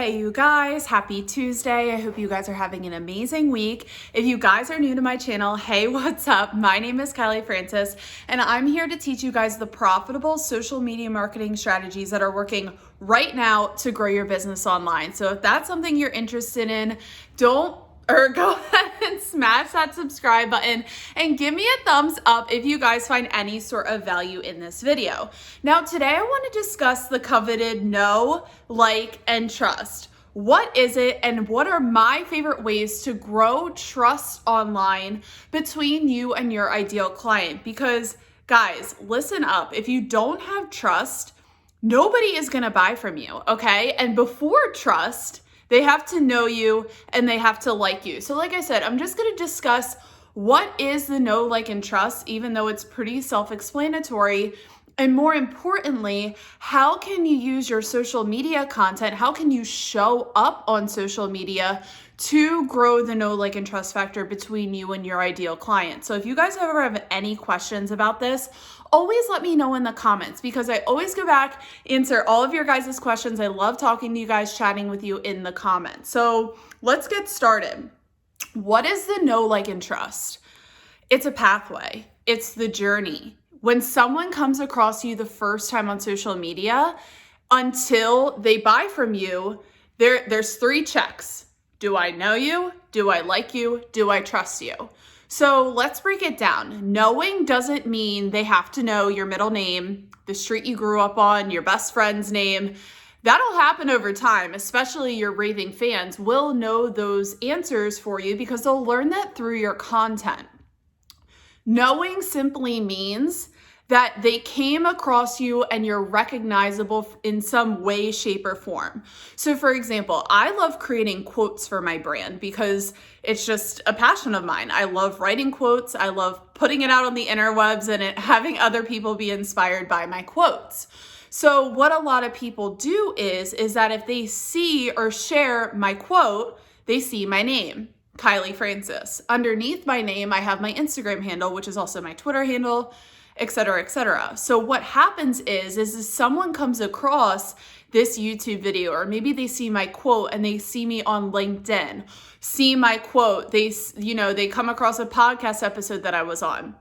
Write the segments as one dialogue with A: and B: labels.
A: Hey you guys, happy Tuesday. I hope you guys are having an amazing week. If you guys are new to my channel, hey, what's up? My name is Kylie Francis, and I'm here to teach you guys the profitable social media marketing strategies that are working right now to grow your business online. So if that's something you're interested in, go ahead and smash that subscribe button and give me a thumbs up if you guys find any sort of value in this video. Now, today I want to discuss the coveted know, like, and trust. What is it, and what are my favorite ways to grow trust online between you and your ideal client? Because guys, listen up. If you don't have trust, nobody is going to buy from you, okay? And before trust, they have to know you and they have to like you. So like I said, I'm just gonna discuss what is the know, like, and trust, even though it's pretty self-explanatory. And more importantly, how can you use your social media content? How can you show up on social media to grow the know, like, and trust factor between you and your ideal client? So if you guys ever have any questions about this, always let me know in the comments, because I always go back, answer all of your guys' questions. I love talking to you guys, chatting with you in the comments. So let's get started. What is the know, like, and trust? It's a pathway. It's the journey. When someone comes across you the first time on social media, until they buy from you, there's 3 checks. Do I know you? Do I like you? Do I trust you? So let's break it down. Knowing doesn't mean they have to know your middle name, the street you grew up on, your best friend's name. That'll happen over time, especially your raving fans will know those answers for you because they'll learn that through your content. Knowing simply means that they came across you and you're recognizable in some way, shape, or form. So for example, I love creating quotes for my brand because it's just a passion of mine. I love writing quotes. I love putting it out on the interwebs and having other people be inspired by my quotes. So what a lot of people do is that if they see or share my quote, they see my name, Kylie Francis. Underneath my name, I have my Instagram handle, which is also my Twitter handle, etc., etc. So what happens is someone comes across this YouTube video, or maybe they see my quote and they see me on LinkedIn, see my quote, they come across a podcast episode that I was on.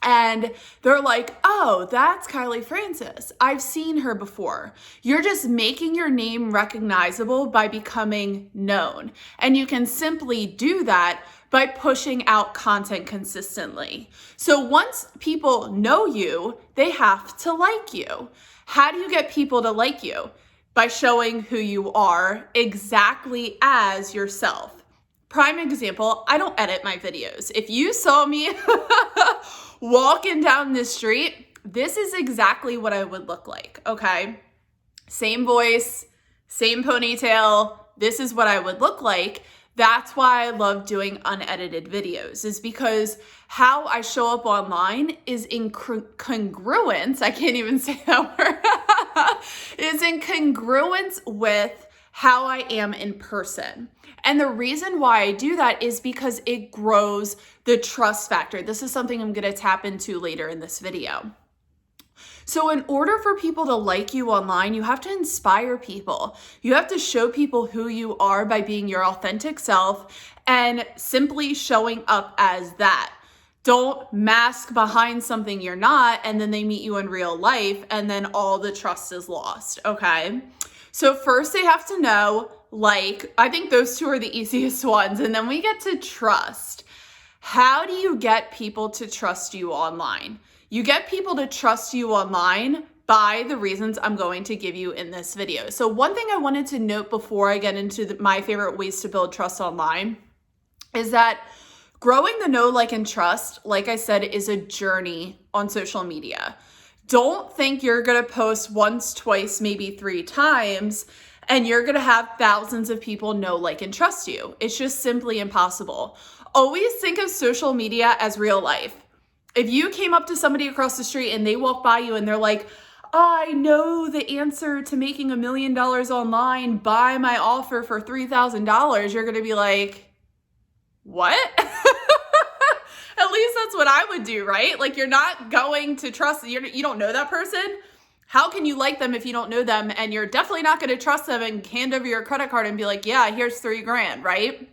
A: And they're like, oh, that's Kylie Francis. I've seen her before. You're just making your name recognizable by becoming known. And you can simply do that by pushing out content consistently. So once people know you, they have to like you. How do you get people to like you? By showing who you are exactly as yourself. Prime example, I don't edit my videos. If you saw me walking down the street, this is exactly what I would look like, okay? Same voice, same ponytail, this is what I would look like. That's why I love doing unedited videos, is because how I show up online is in congruence, I can't even say that word, is in congruence with how I am in person. And the reason why I do that is because it grows the trust factor. This is something I'm going to tap into later in this video. So in order for people to like you online, you have to inspire people. You have to show people who you are by being your authentic self and simply showing up as that. Don't mask behind something you're not, and then they meet you in real life, and then all the trust is lost, okay? So first they have to know, like, I think those 2 are the easiest ones, and then we get to trust. How do you get people to trust you online? You get people to trust you online by the reasons I'm going to give you in this video. So one thing I wanted to note before I get into my favorite ways to build trust online is that growing the know, like, and trust, like I said, is a journey on social media. Don't think you're gonna post once, twice, maybe 3 times, and you're gonna have thousands of people know, like, and trust you. It's just simply impossible. Always think of social media as real life. If you came up to somebody across the street and they walk by you and they're like, I know the answer to making $1 million online, buy my offer for $3,000, you're gonna be like, what? At least that's what I would do, right? Like, you're not going to trust, you don't know that person. How can you like them if you don't know them? And you're definitely not going to trust them and hand over your credit card and be like, yeah, here's $3,000, right?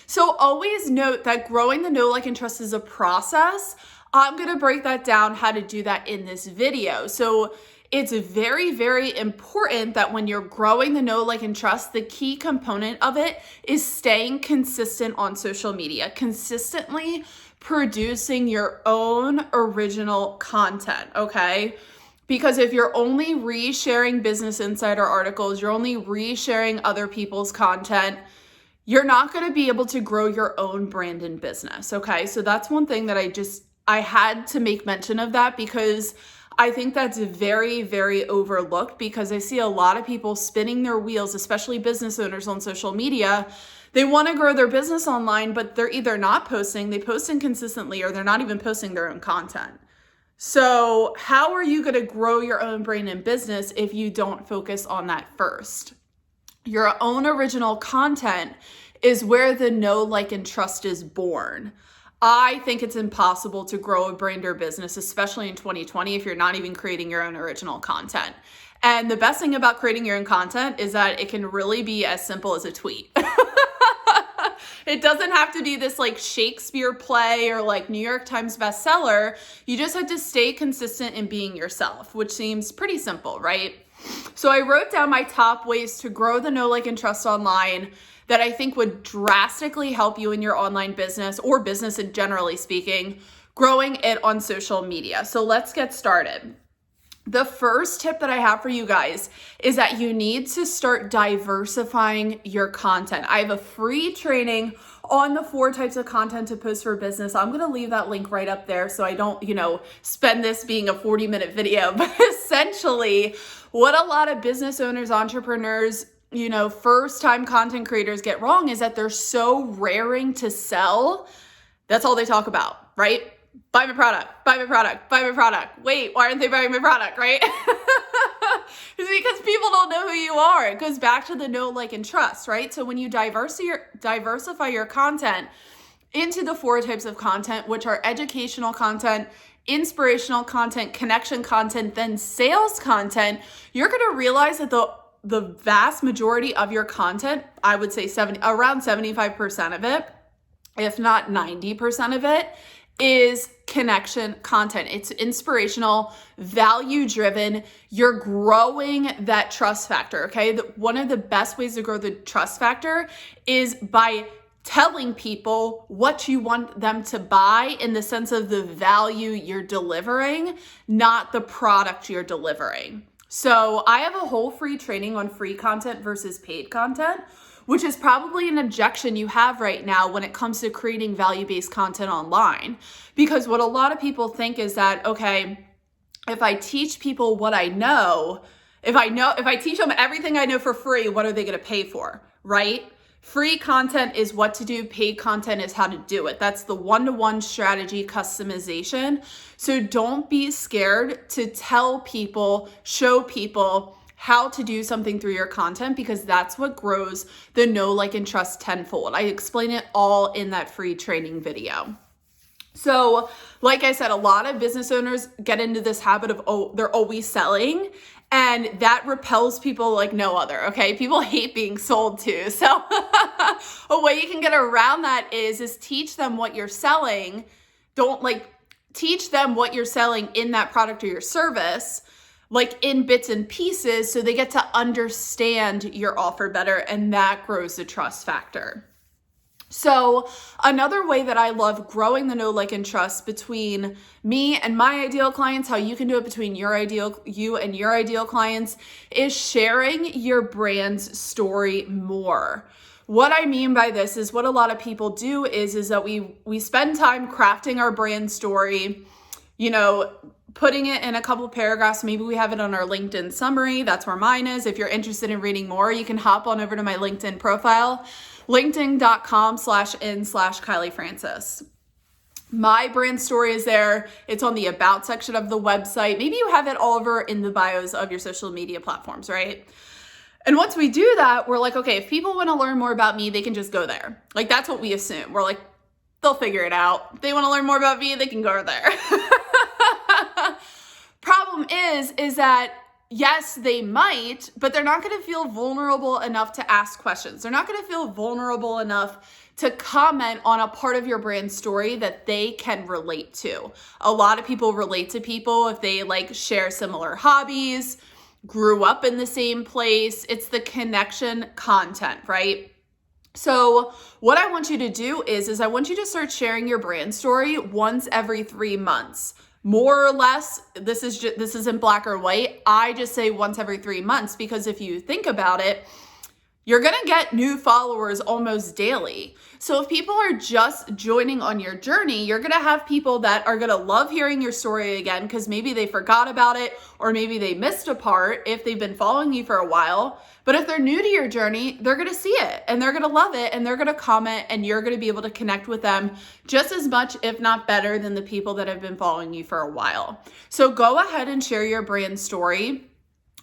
A: So always note that growing the know, like, and trust is a process. I'm going to break that down, how to do that in this video. So it's very, very important that when you're growing the know, like, and trust, the key component of it is staying consistent on social media, consistently producing your own original content, okay? Because if you're only resharing Business Insider articles, you're only resharing other people's content, you're not going to be able to grow your own brand and business, okay? So that's one thing that I had to make mention of that, because I think that's very, very overlooked, because I see a lot of people spinning their wheels, especially business owners on social media. They want to grow their business online, but they're either not posting, they post inconsistently, or they're not even posting their own content. So how are you going to grow your own brand and business if you don't focus on that first? Your own original content is where the know, like, and trust is born. I think it's impossible to grow a brand or business, especially in 2020, if you're not even creating your own original content. And the best thing about creating your own content is that it can really be as simple as a tweet. It doesn't have to be this like Shakespeare play or like New York Times bestseller. You just have to stay consistent in being yourself, which seems pretty simple, right? So I wrote down my top ways to grow the know, like, and trust online that I think would drastically help you in your online business, or business in generally speaking, growing it on social media. So let's get started. The first tip that I have for you guys is that you need to start diversifying your content. I have a free training on the 4 types of content to post for business. I'm going to leave that link right up there so I don't, spend this being a 40-minute video. But essentially, what a lot of business owners, entrepreneurs, first-time content creators get wrong is that they're so raring to sell. That's all they talk about, right? Buy my product, buy my product, buy my product. Wait, why aren't they buying my product, right? It's because people don't know who you are. It goes back to the know, like, and trust, right? So when you diversify your content into the 4 types of content, which are educational content, inspirational content, connection content, then sales content, you're going to realize that the vast majority of your content, I would say around 75% of it, if not 90% of it, is connection content. It's inspirational, value-driven. You're growing that trust factor, okay? One of the best ways to grow the trust factor is by telling people what you want them to buy in the sense of the value you're delivering, not the product you're delivering. So I have a whole free training on free content versus paid content, which is probably an objection you have right now when it comes to creating value-based content online. Because what a lot of people think is that, okay, if I teach people what I know, if I teach them everything I know for free, what are they going to pay for, right? Free content is what to do. Paid content is how to do it. That's the one-to-one strategy customization. So don't be scared to tell people, show people how to do something through your content, because that's what grows the know, like, and trust tenfold. I explain it all in that free training video. So like I said, a lot of business owners get into this habit of, they're always selling, and that repels people like no other, okay? People hate being sold to. So a way you can get around that is teach them what you're selling. Teach them what you're selling in that product or your service, like in bits and pieces, so they get to understand your offer better, and that grows the trust factor. So another way that I love growing the know, like, and trust between me and my ideal clients, how you can do it between you and your ideal clients, is sharing your brand's story more. What I mean by this is what a lot of people do is that we spend time crafting our brand story, putting it in a couple paragraphs. Maybe we have it on our LinkedIn summary. That's where mine is. If you're interested in reading more, you can hop on over to my LinkedIn profile, linkedin.com/in/Kylie Francis. My brand story is there. It's on the about section of the website. Maybe you have it all over in the bios of your social media platforms, right? And once we do that, we're like, okay, if people want to learn more about me, they can just go there. Like, that's what we assume. We're like, they'll figure it out. If they want to learn more about me, they can go there. Problem problem is that yes, they might, but they're not going to feel vulnerable enough to ask questions. They're not going to feel vulnerable enough to comment on a part of your brand story that they can relate to. A lot of people relate to people if they like share similar hobbies, grew up in the same place. It's the connection content, right? So what I want you to do is I want you to start sharing your brand story once every 3 months. More or less, this isn't black or white. I just say once every 3 months because if you think about it, you're gonna get new followers almost daily. So if people are just joining on your journey, you're gonna have people that are gonna love hearing your story again because maybe they forgot about it or maybe they missed a part if they've been following you for a while. But if they're new to your journey, they're gonna see it and they're gonna love it and they're gonna comment and you're gonna be able to connect with them just as much, if not better, than the people that have been following you for a while. So go ahead and share your brand story.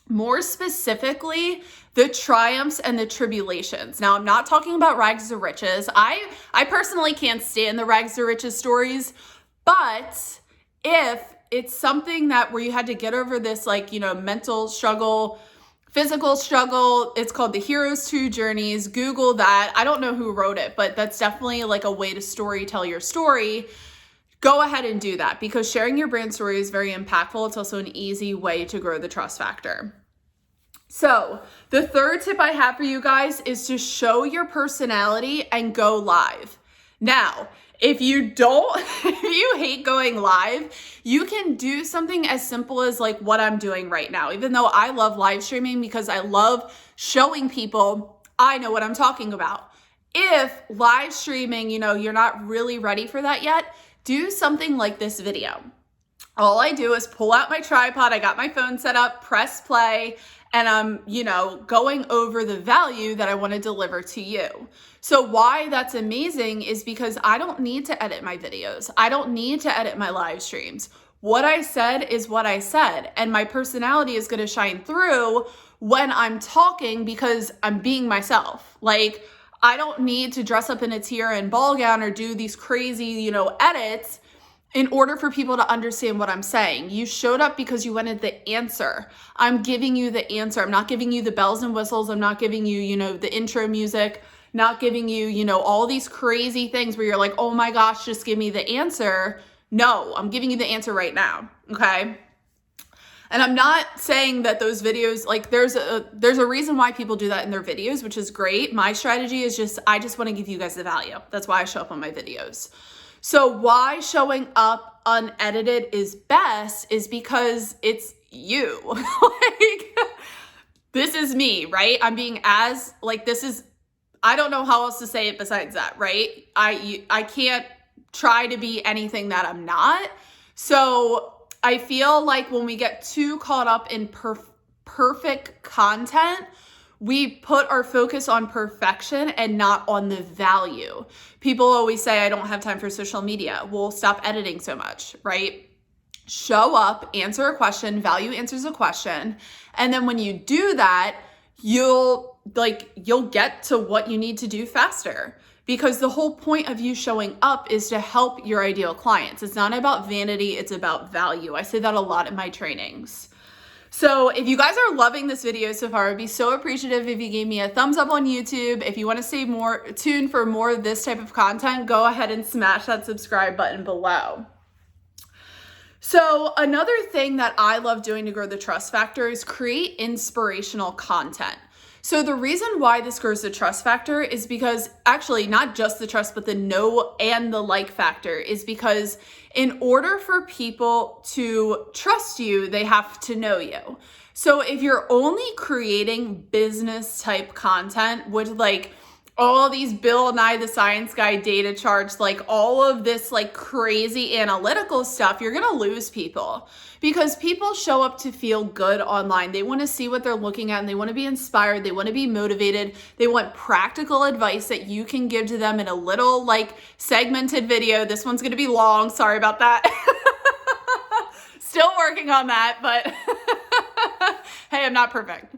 A: More specifically, the triumphs and the tribulations. Now, I'm not talking about rags to riches. I personally can't stand the rags to riches stories, but if it's something that where you had to get over this mental struggle, physical struggle, it's called the Hero's True Journeys. Google that. I don't know who wrote it, but that's definitely like a way to tell your story. Go ahead and do that because sharing your brand story is very impactful. It's also an easy way to grow the trust factor. So the third tip I have for you guys is to show your personality and go live. Now, if you hate going live, you can do something as simple as like what I'm doing right now. Even though I love live streaming because I love showing people I know what I'm talking about. If live streaming, you're not really ready for that yet, do something like this video. All I do is pull out my tripod, I got my phone set up, press play, and I'm, going over the value that I want to deliver to you. So why that's amazing is because I don't need to edit my videos. I don't need to edit my live streams. What I said is what I said, and my personality is going to shine through when I'm talking because I'm being myself. Like, I don't need to dress up in a tiara and ball gown or do these crazy, edits in order for people to understand what I'm saying. You showed up because you wanted the answer. I'm giving you the answer. I'm not giving you the bells and whistles. I'm not giving you, the intro music, not giving you, all these crazy things where you're like, oh my gosh, just give me the answer. No, I'm giving you the answer right now, okay? And I'm not saying that those videos, like there's a reason why people do that in their videos, which is great. My strategy is I just want to give you guys the value. That's why I show up on my videos. So why showing up unedited is best is because it's you. This is me, right? I'm being I don't know how else to say it besides that, right? I can't try to be anything that I'm not. So I feel like when we get too caught up in perfect content, we put our focus on perfection and not on the value. People always say, I don't have time for social media. Well, stop editing so much, right? Show up, answer a question, value answers a question. And then when you do that, you'll get to what you need to do faster. Because the whole point of you showing up is to help your ideal clients. It's not about vanity, it's about value. I say that a lot in my trainings. So if you guys are loving this video so far, I'd be so appreciative if you gave me a thumbs up on YouTube. If you want to stay tuned for more of this type of content, go ahead and smash that subscribe button below. So another thing that I love doing to grow the trust factor is create inspirational content. So the reason why this grows the trust factor is because actually not just the trust, but the know and the like factor is because in order for people to trust you, they have to know you. So if you're only creating business type content with all these Bill Nye the Science Guy data charts, all of this crazy analytical stuff, you're gonna lose people because people show up to feel good online. They wanna see what they're looking at and they wanna be inspired, they wanna be motivated, they want practical advice that you can give to them in a little segmented video. This one's gonna be long, sorry about that. Still working on that, but hey, I'm not perfect.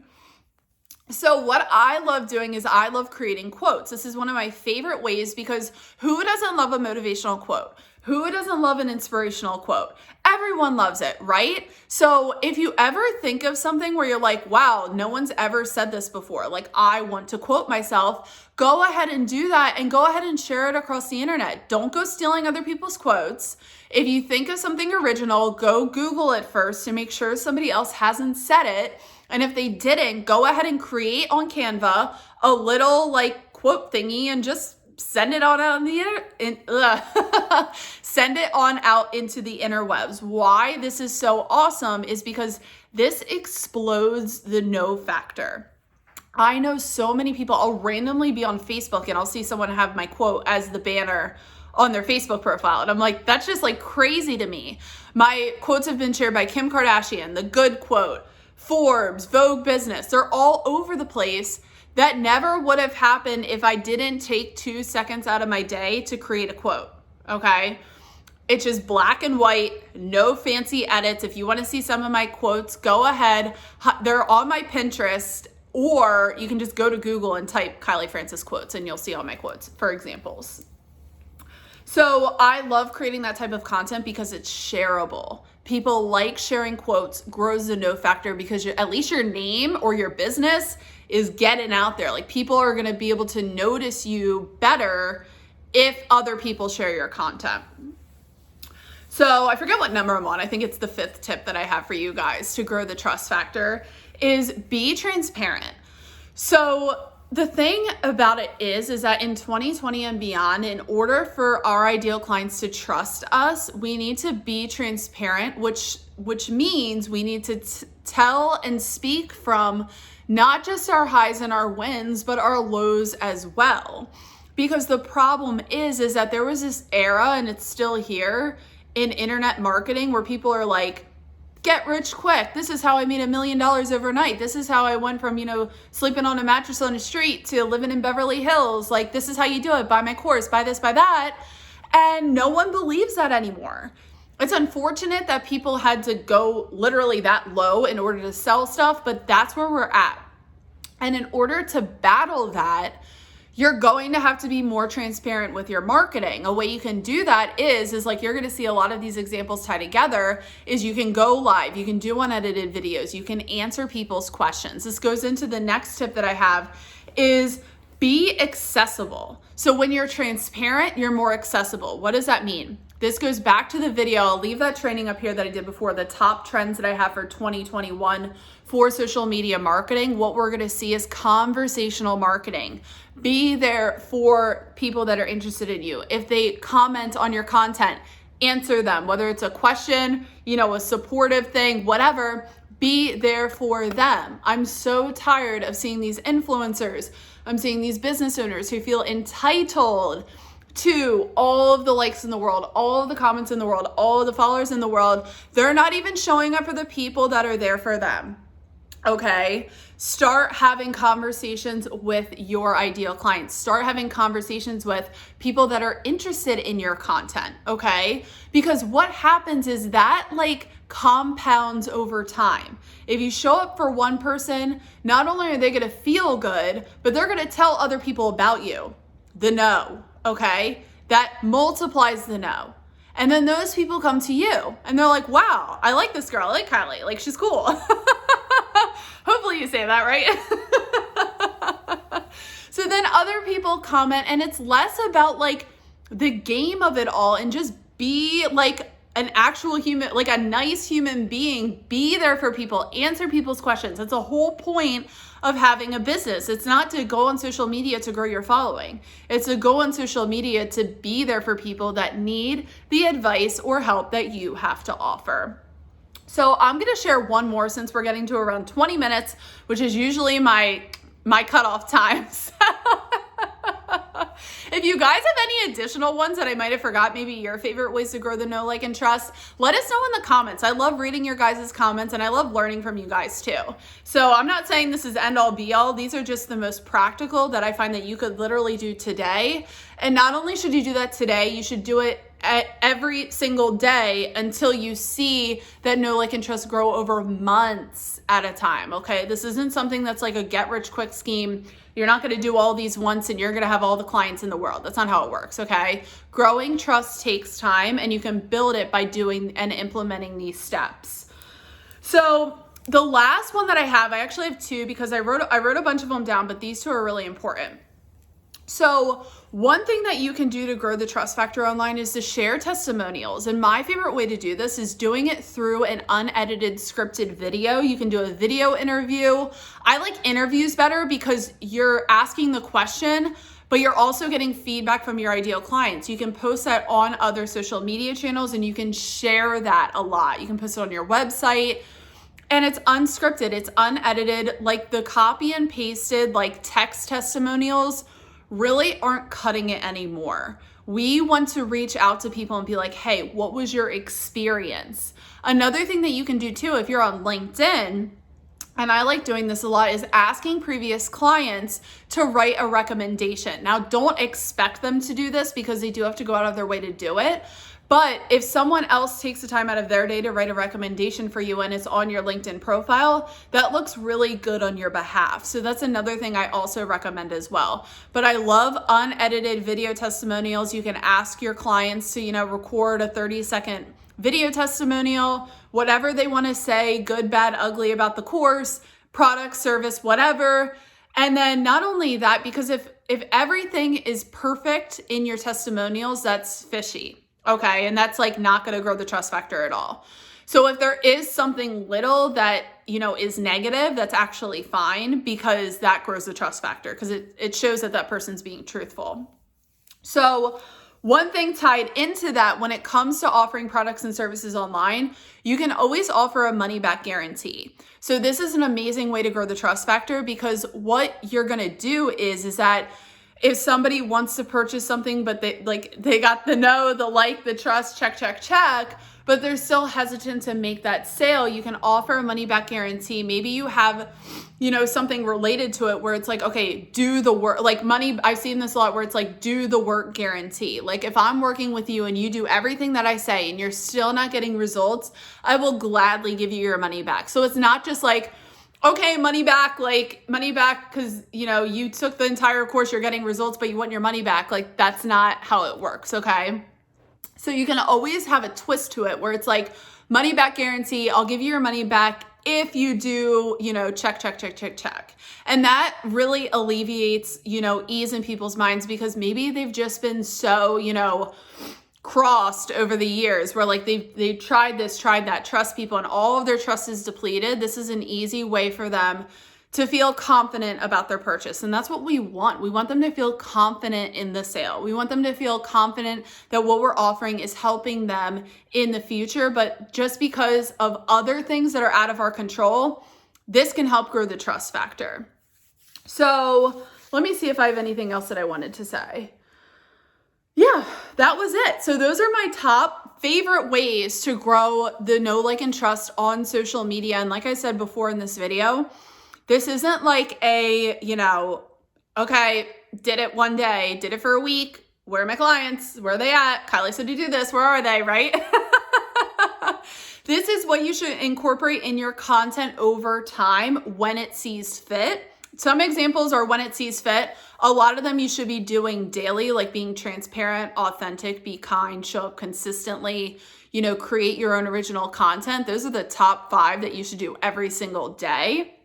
A: So what I love doing is I love creating quotes. This is one of my favorite ways because who doesn't love a motivational quote? Who doesn't love an inspirational quote? Everyone loves it, right? So if you ever think of something where you're like, wow, no one's ever said this before, like I want to quote myself, go ahead and do that and go ahead and share it across the internet. Don't go stealing other people's quotes. If you think of something original, go Google it first to make sure somebody else hasn't said it. And if they didn't, go ahead and create on Canva a little like quote thingy and just send it on out send it on out into the interwebs. Why this is so awesome is because this explodes the no factor. I know so many people, I'll randomly be on Facebook and I'll see someone have my quote as the banner on their Facebook profile. And I'm like, that's just like crazy to me. My quotes have been shared by Kim Kardashian, The Good Quote, Forbes, Vogue Business. They're all over the place. That never would have happened if I didn't take 2 seconds out of my day to create a quote, okay? It's just black and white, no fancy edits. If you want to see some of my quotes, go ahead. They're on my Pinterest, or you can just go to Google and type Kylie Francis quotes and you'll see all my quotes for examples. So I love creating that type of content because it's shareable. People like sharing quotes, grows the no factor because at least your name or your business is getting out there. Like people are going to be able to notice you better if other people share your content. So I forget what number I'm on. I think it's the 5th tip that I have for you guys to grow the trust factor is be transparent. So the thing about it is that in 2020 and beyond, in order for our ideal clients to trust us, we need to be transparent, which means we need to tell and speak from not just our highs and our wins, but our lows as well. Because the problem is that there was this era, and it's still here, in internet marketing where people are like, get rich quick. This is how I made $1 million overnight. This is how I went from, sleeping on a mattress on the street to living in Beverly Hills. Like, this is how you do it. Buy my course, buy this, buy that. And no one believes that anymore. It's unfortunate that people had to go literally that low in order to sell stuff, but that's where we're at. And in order to battle that, you're going to have to be more transparent with your marketing. A way you can do that is like you're going to see a lot of these examples tie together is you can go live, you can do unedited videos, you can answer people's questions. This goes into the next tip that I have is be accessible. So when you're transparent, you're more accessible. What does that mean? This goes back to the video. I'll leave that training up here that I did before, the top trends that I have for 2021 for social media marketing. What we're going to see is conversational marketing. Be there for people that are interested in you. If they comment on your content, answer them, whether it's a question, a supportive thing, whatever, be there for them. I'm so tired of seeing these influencers. I'm seeing these business owners who feel entitled to all of the likes in the world, all of the comments in the world, all of the followers in the world. They're not even showing up for the people that are there for them. Okay? Start having conversations with your ideal clients. Start having conversations with people that are interested in your content. Okay? Because what happens is that compounds over time. If you show up for one person, not only are they going to feel good, but they're going to tell other people about you. The no. Okay, that multiplies the no. And then those people come to you and they're like, wow, I like this girl. I like Kylie. Like, she's cool. Hopefully you say that, right? So then other people comment and it's less about the game of it all and just be an actual human, a nice human being. Be there for people, answer people's questions. It's a whole point of having a business. It's not to go on social media to grow your following. It's to go on social media to be there for people that need the advice or help that you have to offer. So I'm going to share one more since we're getting to around 20 minutes, which is usually my cutoff times. If you guys have any additional ones that I might have forgot, maybe your favorite ways to grow the know, like, and trust, let us know in the comments. I love reading your guys' comments and I love learning from you guys too. So I'm not saying this is end all be all. These are just the most practical that I find that you could literally do today. And not only should you do that today, you should do it every single day until you see that know, like, and trust grow over months at a time, okay? This isn't something that's like a get rich quick scheme. You're not gonna do all these once and you're gonna have all the clients in the world. That's not how it works, okay? Growing trust takes time, and you can build it by doing and implementing these steps. So the last one that I actually have two, because I wrote a bunch of them down, but these two are really important. So one thing that you can do to grow the trust factor online is to share testimonials. And my favorite way to do this is doing it through an unedited scripted video. You can do a video interview. I like interviews better because you're asking the question, but you're also getting feedback from your ideal clients. You can post that on other social media channels, and you can share that a lot. You can post it on your website. And it's unscripted, it's unedited. Like, the copy and pasted, like, text testimonials really aren't cutting it anymore. We want to reach out to people and be like, hey, what was your experience? Another thing that you can do too, if you're on LinkedIn, and I like doing this a lot, is asking previous clients to write a recommendation. Now, don't expect them to do this because they do have to go out of their way to do it. But if someone else takes the time out of their day to write a recommendation for you and it's on your LinkedIn profile, that looks really good on your behalf. So that's another thing I also recommend as well. But I love unedited video testimonials. You can ask your clients to, record a 30-second video testimonial, whatever they want to say, good, bad, ugly about the course, product, service, whatever. And then not only that, because if everything is perfect in your testimonials, that's fishy. Okay, and that's like not gonna grow the trust factor at all. So if there is something little that, is negative, that's actually fine, because that grows the trust factor, because it shows that person's being truthful. So one thing tied into that, when it comes to offering products and services online, you can always offer a money back guarantee. So this is an amazing way to grow the trust factor, because what you're gonna do is that if somebody wants to purchase something, but they got the know, the like, the trust, check, but they're still hesitant to make that sale, you can offer a money back guarantee. Maybe you have, something related to it where it's like, okay, do the work, like money. I've seen this a lot where it's like, do the work guarantee. Like, if I'm working with you and you do everything that I say and you're still not getting results, I will gladly give you your money back. So it's not just like, okay, money back because, you took the entire course, you're getting results, but you want your money back. Like, that's not how it works, okay? So you can always have a twist to it where it's like, money back guarantee, I'll give you your money back if you do, check. And that really alleviates, ease in people's minds, because maybe they've just been so, crossed over the years where like they've tried this, tried that, trust people, and all of their trust is depleted. This is an easy way for them to feel confident about their purchase. And that's what we want. We want them to feel confident in the sale. We want them to feel confident that what we're offering is helping them in the future. But just because of other things that are out of our control, this can help grow the trust factor. So let me see if I have anything else that I wanted to say. Yeah, that was it. So those are my top favorite ways to grow the know, like, and trust on social media. And like I said before in this video, this isn't like a, okay, did it one day, did it for a week. Where are my clients? Where are they at? Kylie said to do this. Where are they, right? This is what you should incorporate in your content over time when it sees fit. Some examples are when it sees fit. A lot of them you should be doing daily, like being transparent, authentic, be kind, show up consistently, create your own original content. Those are the top 5 that you should do every single day.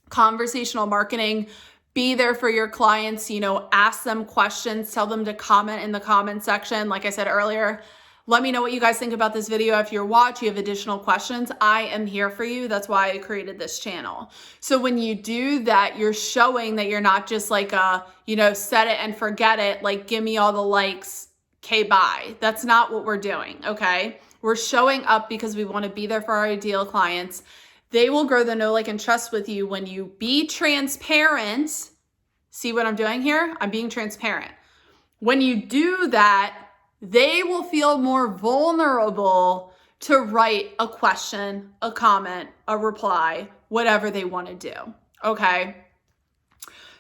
A: Conversational marketing, be there for your clients, ask them questions, tell them to comment in the comment section. Like I said earlier, let me know what you guys think about this video. If you're watching, you have additional questions, I am here for you. That's why I created this channel. So when you do that, you're showing that you're not just like set it and forget it, like give me all the likes, okay, bye. That's not what we're doing, okay? We're showing up because we want to be there for our ideal clients. They will grow the know, like, and trust with you when you be transparent. See what I'm doing here? I'm being transparent. When you do that, they will feel more vulnerable to write a question, a comment, a reply, whatever they want to do, okay?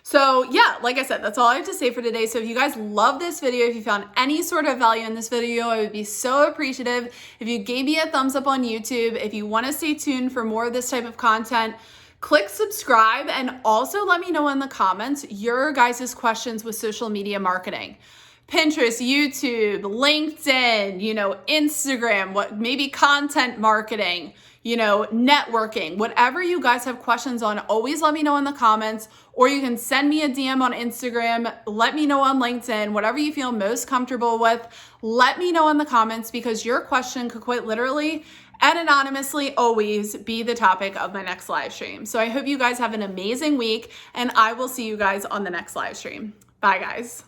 A: So yeah, like I said, that's all I have to say for today. So if you guys love this video, if you found any sort of value in this video, I would be so appreciative if you gave me a thumbs up on YouTube. If you want to stay tuned for more of this type of content, click subscribe, and also let me know in the comments your guys' questions with social media marketing. Pinterest, YouTube, LinkedIn, Instagram, what maybe content marketing, networking, whatever you guys have questions on, always let me know in the comments, or you can send me a DM on Instagram, let me know on LinkedIn, whatever you feel most comfortable with, let me know in the comments, because your question could quite literally and anonymously always be the topic of my next live stream. So I hope you guys have an amazing week, and I will see you guys on the next live stream. Bye guys.